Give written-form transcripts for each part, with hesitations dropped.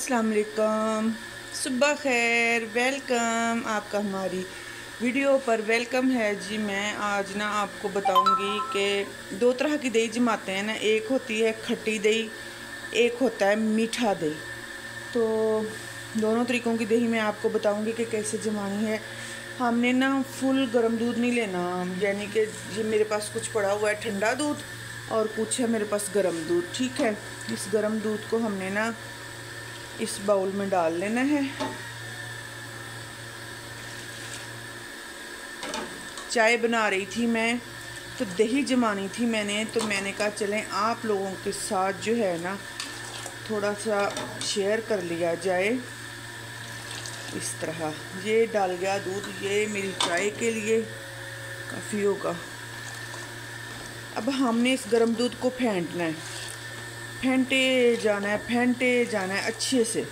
अस्सलाम वालेकुम, सुबह खैर, वेलकम। आपका हमारी वीडियो पर वेलकम है जी। मैं आज ना आपको बताऊंगी कि दो तरह की दही जमाते हैं ना। एक होती है खट्टी दही, एक होता है मीठा दही। तो दोनों तरीक़ों की दही मैं आपको बताऊंगी कि कैसे जमानी है। हमने ना फुल गर्म दूध नहीं लेना, यानी कि ये मेरे पास कुछ पड़ा हुआ है ठंडा दूध और कुछ है मेरे पास गर्म दूध। ठीक है, इस गर्म दूध को हमने ना इस बाउल में डाल लेना है। चाय बना रही थी मैं, तो दही जमानी थी मैंने, तो मैंने कहा चलें आप लोगों के साथ जो है ना थोड़ा सा शेयर कर लिया जाए। इस तरह ये डाल गया दूध, ये मेरी चाय के लिए काफ़ी होगा। अब हमने इस गर्म दूध को फेंटना है, फेंटे जाना है अच्छे से।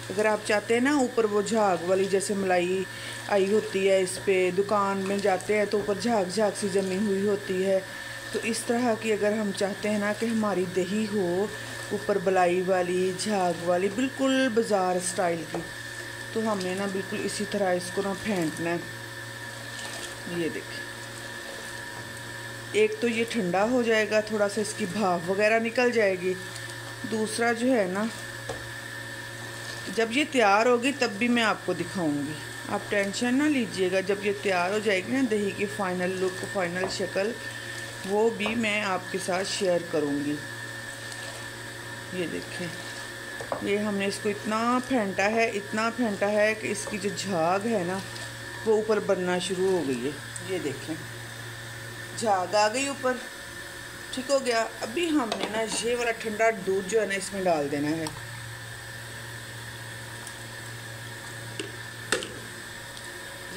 अगर आप चाहते हैं ना ऊपर वो झाग वाली जैसे मलाई आई होती है, इस पे दुकान में जाते हैं तो ऊपर झाग झाग सी जमी हुई होती है, तो इस तरह की अगर हम चाहते हैं ना कि हमारी दही हो ऊपर बलाई वाली झाग वाली बिल्कुल बाज़ार स्टाइल की, तो हमने ना बिल्कुल इसी तरह इसको ना फेंटना है। ये देखिए, एक तो ये ठंडा हो जाएगा, थोड़ा सा इसकी भाप वगैरह निकल जाएगी। दूसरा जो है ना, जब ये तैयार होगी तब भी मैं आपको दिखाऊंगी, आप टेंशन ना लीजिएगा। जब ये तैयार हो जाएगी ना दही की फ़ाइनल लुक, फ़ाइनल शक्ल, वो भी मैं आपके साथ शेयर करूंगी। ये देखें, ये हमने इसको इतना फेंटा है कि इसकी जो झाग है ना वो ऊपर बनना शुरू हो गई है। ये देखें, झाग आ गई ऊपर, ठीक हो गया। अभी हमने ना ये वाला ठंडा दूध जो है ना इसमें डाल देना है।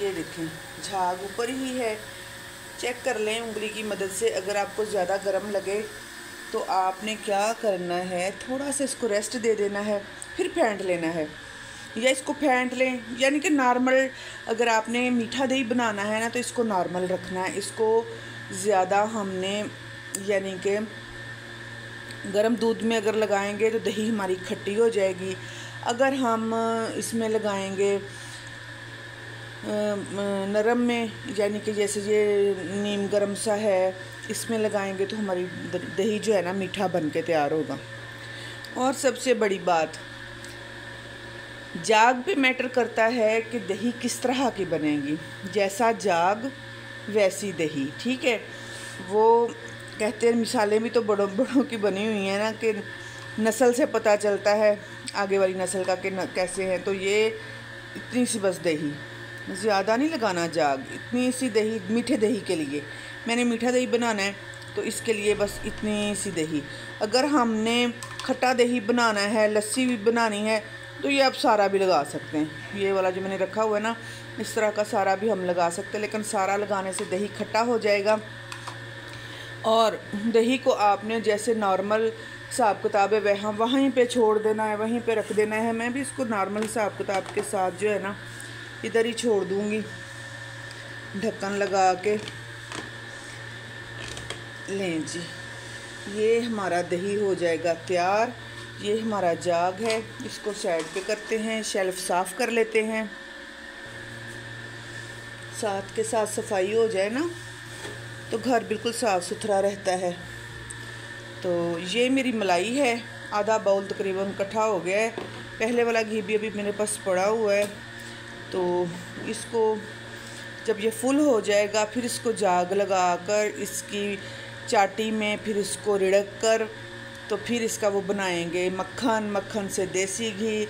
ये देखें, झाग ऊपर ही है, चेक कर लें उंगली की मदद से। अगर आपको ज़्यादा गर्म लगे तो आपने क्या करना है, थोड़ा सा इसको रेस्ट दे देना है, फिर फेंट लेना है, या इसको फेंट लें। यानी कि नॉर्मल, अगर आपने मीठा दही बनाना है ना तो इसको नॉर्मल रखना है। इसको ज़्यादा हमने यानी कि गर्म दूध में अगर लगाएंगे तो दही हमारी खट्टी हो जाएगी। अगर हम इसमें लगाएंगे नरम में, यानी कि जैसे ये नीम गरम सा है, इसमें लगाएंगे तो हमारी दही जो है ना मीठा बन के तैयार होगा। और सबसे बड़ी बात, जाग पे मैटर करता है कि दही किस तरह की बनेगी। जैसा जाग वैसी दही, ठीक है। वो कहते हैं मिसालें भी तो बड़ों बड़ों की बनी हुई हैं ना, कि नस्ल से पता चलता है आगे वाली नस्ल का कि कैसे है। तो ये इतनी सी बस दही, ज़्यादा नहीं लगाना जाग, इतनी सी दही मीठे दही के लिए। मैंने मीठा दही बनाना है तो इसके लिए बस इतनी सी दही। अगर हमने खट्टा दही बनाना है, लस्सी भी बनानी है, तो ये आप सारा भी लगा सकते हैं। ये वाला जो मैंने रखा हुआ है ना, इस तरह का सारा भी हम लगा सकते हैं, लेकिन सारा लगाने से दही खट्टा हो जाएगा। और दही को आपने जैसे नॉर्मल हिसाब किताब है वहीं पे छोड़ देना है, वहीं पे रख देना है। मैं भी इसको नॉर्मल हिसाब किताब के साथ जो है ना इधर ही छोड़ दूँगी, ढक्कन लगा के। लें जी, ये हमारा दही हो जाएगा तैयार। ये हमारा जाग है, इसको साइड पे करते हैं, शेल्फ साफ़ कर लेते हैं। साथ के साथ सफाई हो जाए ना तो घर बिल्कुल साफ़ सुथरा रहता है। तो ये मेरी मलाई है, आधा बाउल तकरीबन इकट्ठा हो गया है। पहले वाला घी भी अभी मेरे पास पड़ा हुआ है। तो इसको जब ये फुल हो जाएगा फिर इसको जाग लगा कर इसकी चाटी में फिर इसको रिड़क कर, तो फिर इसका वो बनाएंगे मक्खन। मक्खन से देसी घी।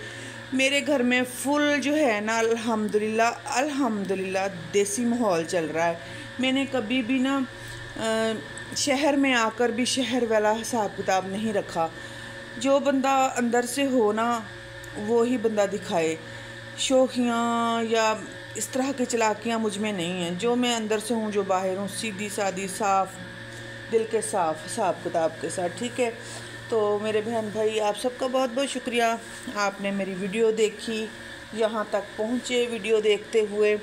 मेरे घर में फुल जो है ना अल्हम्दुलिल्लाह देसी माहौल चल रहा है। मैंने कभी भी ना शहर में आकर भी शहर वाला हिसाब किताब नहीं रखा। जो बंदा अंदर से हो ना वो ही बंदा दिखाए। शोखियाँ या इस तरह की चलाकियाँ मुझ में नहीं हैं। जो मैं अंदर से हूँ, जो बाहर हूँ, सीधी सादी साफ़ दिल के साफ़ हिसाब किताब के साथ, ठीक है। तो मेरे बहन भाई, आप सबका बहुत बहुत शुक्रिया, आपने मेरी वीडियो देखी, यहाँ तक पहुँचे वीडियो देखते हुए,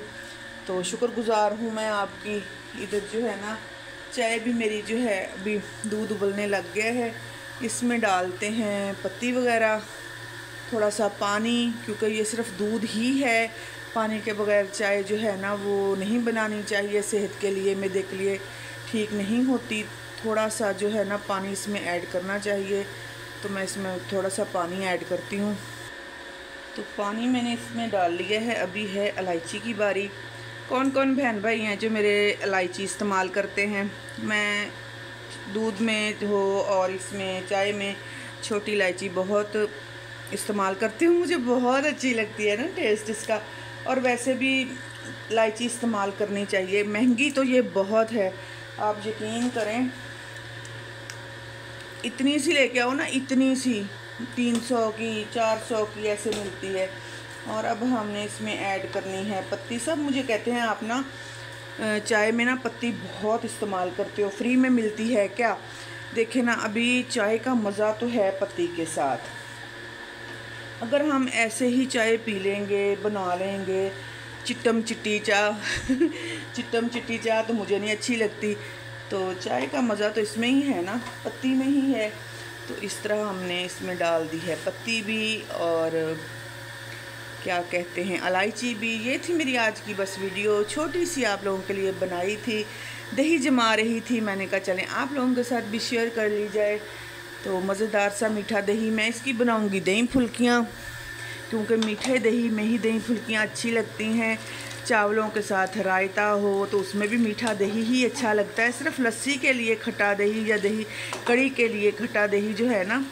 तो शुक्रगुज़ार हूँ मैं आपकी। इधर जो है ना चाय भी मेरी जो है अभी दूध उबलने लग गया है, इसमें डालते हैं पत्ती वगैरह। थोड़ा सा पानी, क्योंकि ये सिर्फ दूध ही है, पानी के बगैर चाय जो है ना वो नहीं बनानी चाहिए, सेहत के लिए, मैदे के लिए ठीक नहीं होती। थोड़ा सा जो है ना पानी इसमें ऐड करना चाहिए, तो मैं इसमें थोड़ा सा पानी ऐड करती हूँ। तो पानी मैंने इसमें डाल लिया है। अभी है इलायची की बारी। कौन कौन बहन भाई हैं जो मेरे इलायची इस्तेमाल करते हैं? मैं दूध में हो और इसमें चाय में छोटी इलायची बहुत इस्तेमाल करती हूँ, मुझे बहुत अच्छी लगती है ना टेस्ट इसका। और वैसे भी इलायची इस्तेमाल करनी चाहिए, महंगी तो ये बहुत है, आप यकीन करें। इतनी सी लेके आओ ना, इतनी सी 300 की 400 की ऐसे मिलती है। और अब हमने इसमें ऐड करनी है पत्ती। सब मुझे कहते हैं आप ना चाय में ना पत्ती बहुत इस्तेमाल करते हो, फ्री में मिलती है क्या? देखें ना, अभी चाय का मज़ा तो है पत्ती के साथ। अगर हम ऐसे ही चाय पी लेंगे, बना लेंगे चिट्टम चिट्टी चाय चिट्टम चिट्टी चाय तो मुझे नहीं अच्छी लगती। तो चाय का मज़ा तो इसमें ही है ना, पत्ती में ही है। तो इस तरह हमने इसमें डाल दी है पत्ती भी और क्या कहते हैं इलायची भी। ये थी मेरी आज की बस वीडियो, छोटी सी आप लोगों के लिए बनाई थी। दही जमा रही थी, मैंने कहा चलें आप लोगों के साथ भी शेयर कर ली जाए। तो मज़ेदार सा मीठा दही, मैं इसकी बनाऊंगी दही फुल्कियाँ, क्योंकि मीठे दही में ही दही फुल्कियाँ अच्छी लगती हैं। चावलों के साथ रायता हो तो उसमें भी मीठा दही ही अच्छा लगता है। सिर्फ लस्सी के लिए खट्टा दही या दही कड़ी के लिए खट्टा दही जो है ना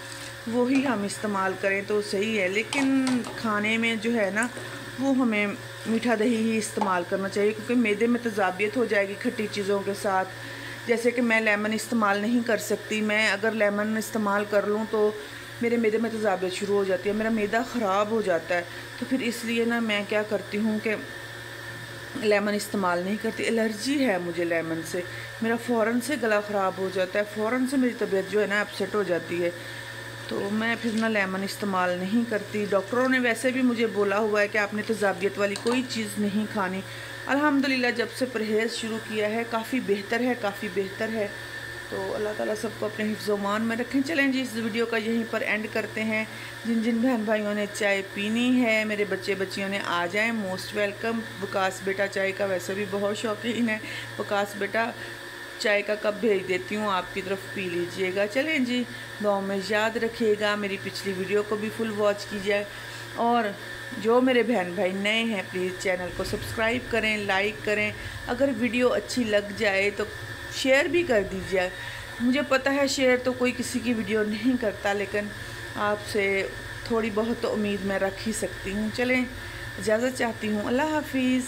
वो ही हम इस्तेमाल करें तो सही है, लेकिन खाने में जो है ना वो हमें मीठा दही ही इस्तेमाल करना चाहिए, क्योंकि मैदे में तजाबियत हो जाएगी खट्टी चीज़ों के साथ। जैसे कि मैं लेमन इस्तेमाल नहीं कर सकती, मैं अगर लेमन इस्तेमाल कर लूँ तो मेरे मैदे में तजाबियत शुरू हो जाती है, मेरा मैदा ख़राब हो जाता है। तो फिर इसलिए ना मैं क्या करती हूँ कि लेमन इस्तेमाल नहीं करती। एलर्जी है मुझे लेमन से, मेरा फ़ौरन से गला ख़राब हो जाता है, फ़ौरन से मेरी तबीयत जो है ना अपसेट हो जाती है। तो मैं फिर ना लेमन इस्तेमाल नहीं करती। डॉक्टरों ने वैसे भी मुझे बोला हुआ है कि आपने तजाबियत वाली कोई चीज़ नहीं खानी। अल्हम्दुलिल्लाह जब से परहेज़ शुरू किया है काफ़ी बेहतर है, काफ़ी बेहतर है। तो अल्लाह ताला सबको अपने हिफ्ज़-ओ-मान में रखें। चलें जी, इस वीडियो का यहीं पर एंड करते हैं। जिन जिन बहन भाइयों ने चाय पीनी है, मेरे बच्चे बच्चियों ने आ जाएं, मोस्ट वेलकम। वकास बेटा चाय का वैसे भी बहुत शौकीन है। वकास बेटा चाय का कप भेज देती हूँ आपकी तरफ, पी लीजिएगा। चलें जी, दुआ में याद रखिएगा, मेरी पिछली वीडियो को भी फुल वॉच कीजिए। और जो मेरे बहन भाई नए हैं प्लीज़ चैनल को सब्सक्राइब करें, लाइक करें। अगर वीडियो अच्छी लग जाए तो शेयर भी कर दीजिए। मुझे पता है शेयर तो कोई किसी की वीडियो नहीं करता, लेकिन आपसे थोड़ी बहुत तो उम्मीद मैं रख ही सकती हूँ। चलें, इजाज़त चाहती हूँ। अल्लाह हाफिज़।